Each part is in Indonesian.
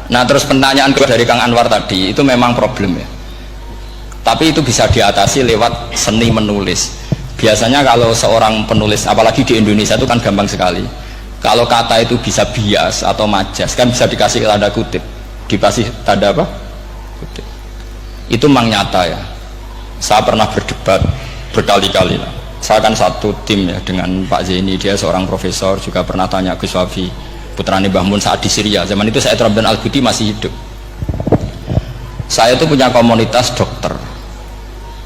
Nah terus pertanyaan dari Kang Anwar tadi itu memang problem ya, tapi itu bisa diatasi lewat seni menulis. Biasanya kalau seorang penulis, apalagi di Indonesia itu kan gampang sekali, kalau kata itu bisa bias atau majas kan bisa dikasih tanda kutip, dikasih tanda apa? Kutip. Itu memang nyata ya, saya pernah berdebat berkali-kali lah. Saya kan satu tim ya dengan Pak Zaini, dia seorang profesor, juga pernah tanya Gus Wafi putrane Mbah Mun saat di Syria. Zaman itu saya Abdul Al-Ghudi masih hidup. Saya itu punya komunitas dokter,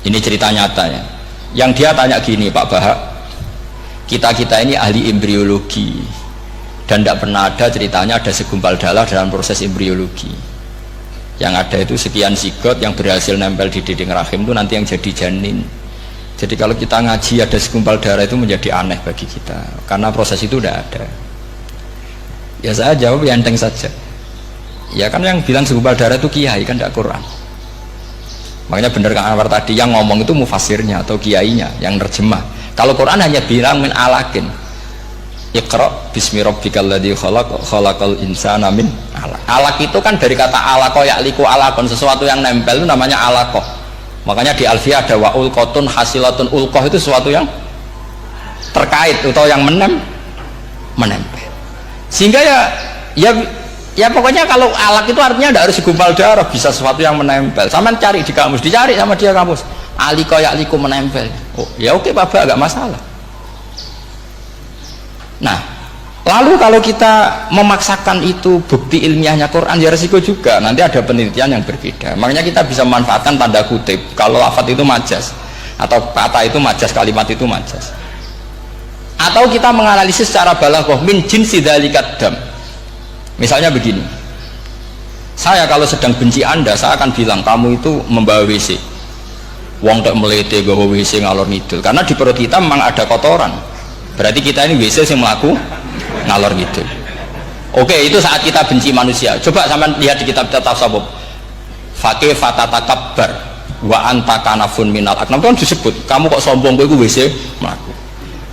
ini cerita nyata ya, yang dia tanya gini, Pak Bahak, kita ini ahli embriologi dan tidak pernah ada ceritanya ada segumpal darah dalam proses embriologi. Yang ada itu sekian zigot yang berhasil nempel di dinding rahim itu nanti yang jadi janin. Jadi kalau kita ngaji ada segumpal darah itu menjadi aneh bagi kita karena proses itu tidak ada. Ya saya jawab ya enteng saja. Ya kan yang bilang segumpal darah itu kiai kan tidak Quran. Makanya benar Kang Anwar tadi yang ngomong itu mufasirnya atau kiainya yang nerjemah. Kalau Quran hanya bilang min alakin. Iqra bismi rabbikal ladzi khalaq khalaqal insana min alaq. Alaq itu kan dari kata alaqo ya'liku alaqon, sesuatu yang nempel itu namanya alaqoh. Makanya di Alfiyah ada wa ulqatun hasilatun, ulqah itu sesuatu yang terkait atau yang menempel. Sehingga ya pokoknya kalau alaq itu artinya tidak harus segumpal darah, bisa sesuatu yang menempel. Sama cari di kamus, dicari sama dia kamus. Aliko ya'liku menempel. Oh, ya oke Pak, enggak masalah. Nah, lalu kalau kita memaksakan itu bukti ilmiahnya Quran, ya resiko juga nanti ada penelitian yang berbeda. Makanya kita bisa memanfaatkan tanda kutip kalau lafaz itu majas atau kata itu majas, kalimat itu majas. Atau kita menganalisis secara balaghah min jinsi dzalikat dam. Misalnya begini, saya kalau sedang benci Anda, saya akan bilang kamu itu membawa WC. Wong tak melete gawa WC ngalor ngidul, karena di perut kita memang ada kotoran. Berarti kita ini WC yang melaku ngalor ngidul. Oke, itu saat kita benci manusia. Coba sampean lihat di kitab tasawuf. Faqih fatatakabbar wa anta kanafun minal aknam, kan disebut kamu kok sombong kowe iku WC melaku.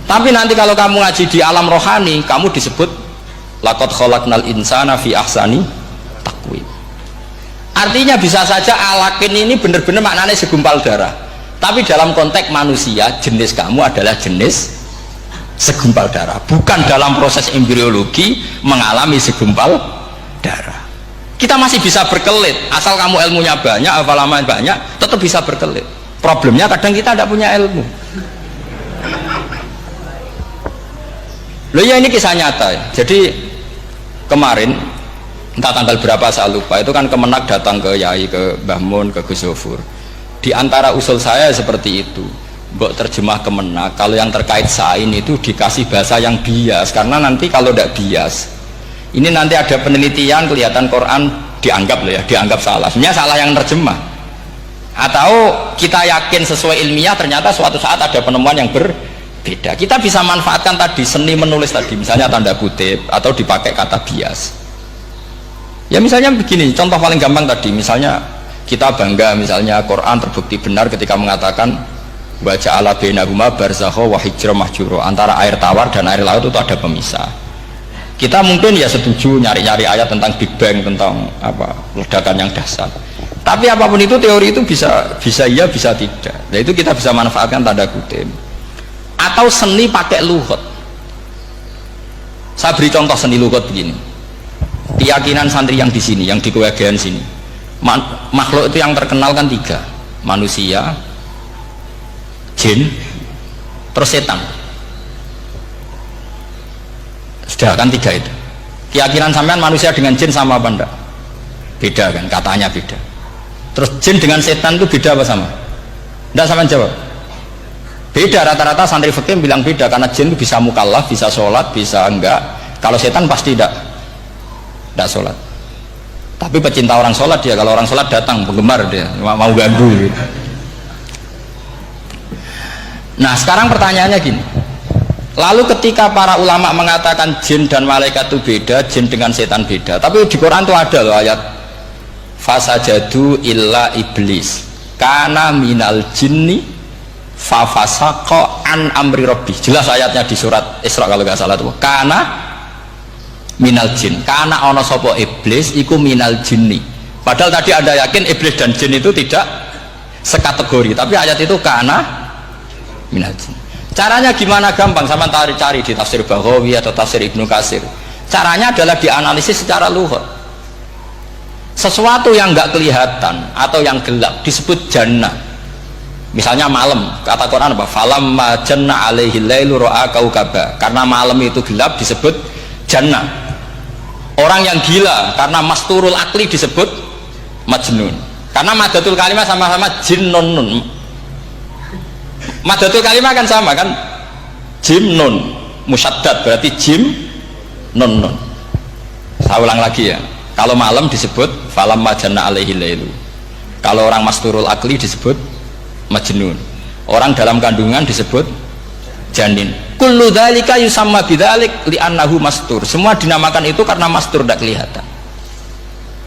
Tapi nanti kalau kamu ngaji di alam rohani, kamu disebut laqad khalaqnal insana fi ahsani taqwim. Artinya bisa saja alakin ini benar-benar maknanya segumpal darah, tapi dalam konteks manusia jenis kamu adalah jenis segumpal darah, bukan dalam proses embriologi mengalami segumpal darah. Kita masih bisa berkelit, asal kamu ilmunya banyak, hafalaman banyak, tetap bisa berkelit. Problemnya kadang kita tidak punya ilmu. Loh ya, ini kisah nyata ya. Jadi kemarin entah tanggal berapa saya lupa, itu kan Kemenak datang ke Yai, ke Mbah Mun, ke Gus Zofur. Di antara usul saya seperti itu, mbok terjemah Kemenak, kalau yang terkait sain itu dikasih bahasa yang bias, karena nanti kalau tidak bias, ini nanti ada penelitian kelihatan Quran dianggap loh ya, dianggap salah. Sebenarnya salah yang terjemah. Atau kita yakin sesuai ilmiah, ternyata suatu saat ada penemuan yang berbeda. Kita bisa manfaatkan tadi seni menulis tadi, misalnya tanda kutip atau dipakai kata bias. Ya misalnya begini, contoh paling gampang tadi, misalnya kita bangga misalnya Quran terbukti benar ketika mengatakan baca ala bainahuma barzakha wa hijra mahjura, antara air tawar dan air laut itu ada pemisah. Kita mungkin ya setuju nyari-nyari ayat tentang Big Bang, tentang apa ledakan yang dahsyat. Tapi apapun itu teori itu bisa iya bisa tidak. Nah itu kita bisa manfaatkan tanda kutip. Atau seni pakai lughat. Saya beri contoh seni lughat begini. Keyakinan santri yang di sini, yang di kewagian sini, makhluk itu yang terkenal kan 3, manusia, jin, terus setan. Sudah kan 3 itu. Keyakinan sampean manusia dengan jin sama apa enggak? Beda kan, katanya beda. Terus jin dengan setan itu beda apa sama? Enggak, sampean jawab. Beda, rata-rata santri fikih bilang beda, karena jin itu bisa mukallaf, bisa sholat, bisa enggak. Kalau setan pasti enggak sholat. Tapi pecinta orang sholat dia, kalau orang sholat datang, penggemar dia, mau ganggu gitu. Nah sekarang pertanyaannya gini, lalu ketika para ulama mengatakan jin dan malaikat itu beda, jin dengan setan beda, tapi di Quran itu ada loh ayat fasajadu illa iblis kana minal jinni fafasaqa an amri rabbi. Jelas ayatnya di surat Isra kalau nggak salah tuh, kana minal jin. Karena ono sopo iblis iku minal jinni. Padahal tadi Anda yakin iblis dan jin itu tidak sekategori, tapi ayat itu karena minal jin. Caranya gimana? Gampang, sama cari di tafsir Baghawi atau tafsir Ibnu Katsir. Caranya adalah dianalisis secara lughah. Sesuatu yang nggak kelihatan atau yang gelap disebut jannah. Misalnya malam, kata Quran apa? Falamma janna alaihi lailu ra'a kaukaba. Karena malam itu gelap disebut jannah. Orang yang gila karena masturul akli disebut majnun. Karena madatul kalimah sama-sama jinnun nun. Madatul kalimah kan sama kan? Jim nun musyaddad berarti jim nun nun. Saya ulang lagi ya. Kalau malam disebut falamma janna alaihi lailu. Kalau orang masturul akli disebut majnun. Orang dalam kandungan disebut janin. Kullu dzalika yusamma bidzalik li'annahu mastur. Semua dinamakan itu karena mastur tidak kelihatan.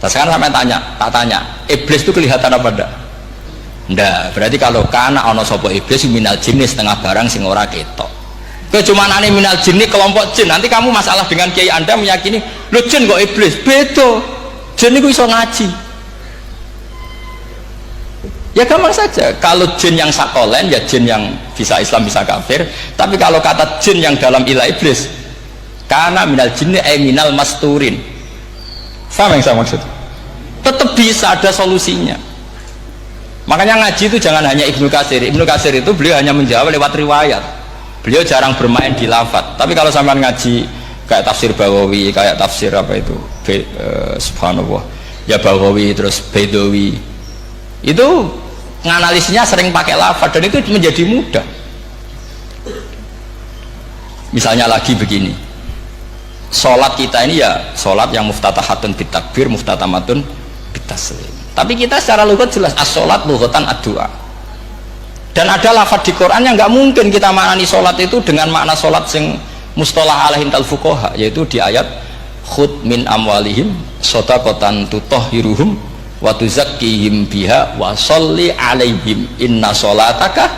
Nah, sekarang sampai tak tanya, iblis itu kelihatan apa enggak? Enggak. Berarti kalau kana ana sapa iblis minal jinni setengah barang sing ora ketok. Kowe cuma ane minal jinni kelompok jin. Nanti kamu masalah dengan kiai Anda meyakini, "Lho jin kok iblis?" Beda. Jin itu iso ngaji. Ya gampang saja. Kalau jin yang sakolen ya jin yang bisa Islam bisa kafir. Tapi kalau kata jin yang dalam ilah iblis, kana minal jinni ay minal masturin. Sama yang saya maksud. Tetap bisa ada solusinya. Makanya ngaji itu jangan hanya Ibnu Katsir. Ibnu Katsir itu beliau hanya menjawab lewat riwayat. Beliau jarang bermain di lafadz. Tapi kalau sampean ngaji kayak tafsir Baghawi, kayak tafsir apa itu, subhanallah, ya Baghawi terus Bedawi, itu nganalisnya sering pakai lafadz dan itu menjadi mudah. Misalnya lagi begini, sholat kita ini ya sholat yang muftatahatun bitakbir, muftatamatun bitaslim. Tapi kita secara lughat jelas as-sholat lughatan ad-du'a. Dan ada lafaz di Quran yang nggak mungkin kita maknani sholat itu dengan makna sholat sing mustalah alaihim tal fuqaha, yaitu di ayat khud min amwalihim shadaqatan tutahhiruhum wa tuzakkihim biha wa sholli alaihim inna sholataka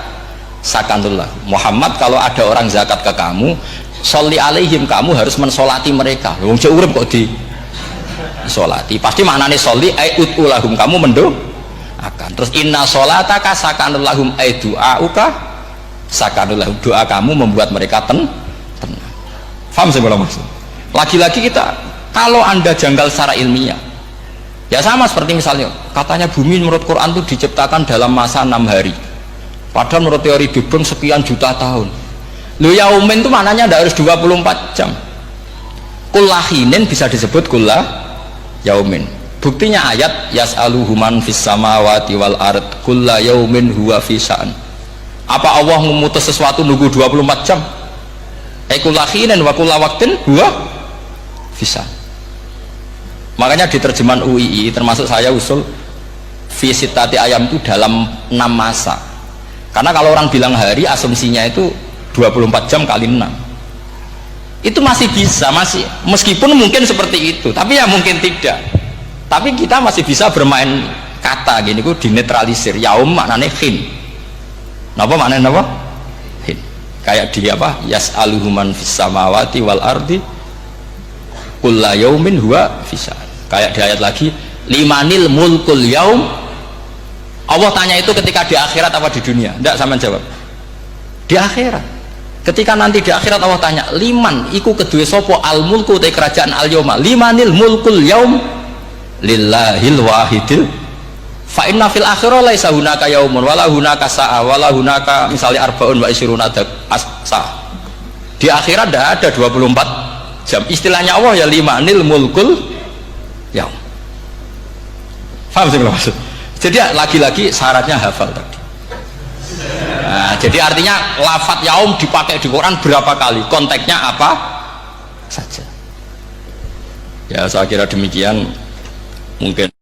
sakanullah. Muhammad, kalau ada orang zakat ke kamu, sholli alaihim, kamu harus mensolati mereka. Wong cek urip kok di solati, pasti maknanya sholli ay utulahum, kamu mendoakan. Terus inna sholataka sakanulahum ay du'auka sakanulahum, doa kamu membuat mereka tenang. Faham saya belum maksud? Lagi-lagi kita, kalau Anda janggal secara ilmiah, ya sama seperti misalnya katanya bumi menurut Quran itu diciptakan dalam masa 6 hari, padahal menurut teori Big Bang sekian juta tahun. Lu yaumin itu maknanya tidak harus 24 jam. Kullahinin bisa disebut kullah yaumin. Buktinya ayat yas'aluhu man fis samawati wal ard kulla yaumin huwa fi sya'an. Apa Allah memutus sesuatu nunggu 24 jam? Kullahinin wa kulla waqtin huwa fi sya'an. Makanya di terjemahan UII termasuk saya usul fi sittati ayam itu dalam 6 masa. Karena kalau orang bilang hari, asumsinya itu 24 jam kali 6 itu masih bisa, masih meskipun mungkin seperti itu, tapi ya mungkin tidak. Tapi kita masih bisa bermain kata gini, ku dinetralisir. Yaum maknanya khin, napa maknanya napa? Khin. Kayak di apa? Yas'aluhu man fis samawati wal ardi kulla yaumin huwa fisa. Kayak di ayat lagi limanil mulkul yaum. Allah tanya itu ketika di akhirat apa di dunia? Tidak, sama jawab di akhirat. Ketika nanti di akhirat Allah tanya liman iku kedue sopo al mulku te kerajaan al yauma, limanil mulkul yaum lillahil wahidil fa inna fil akhirah laisa hunaka yaumun wala hunaka sa'a wala hunaka misalnya arbaun wa isyruna sa. Di akhirat tidak ada 24 jam. Istilahnya Allah ya limanil mulkul yaum. Paham sih maksud? Jadi lagi-lagi syaratnya hafal tadi. Nah, jadi artinya lafadz yaum dipakai di Quran berapa kali, konteksnya apa saja. Ya saya kira demikian mungkin.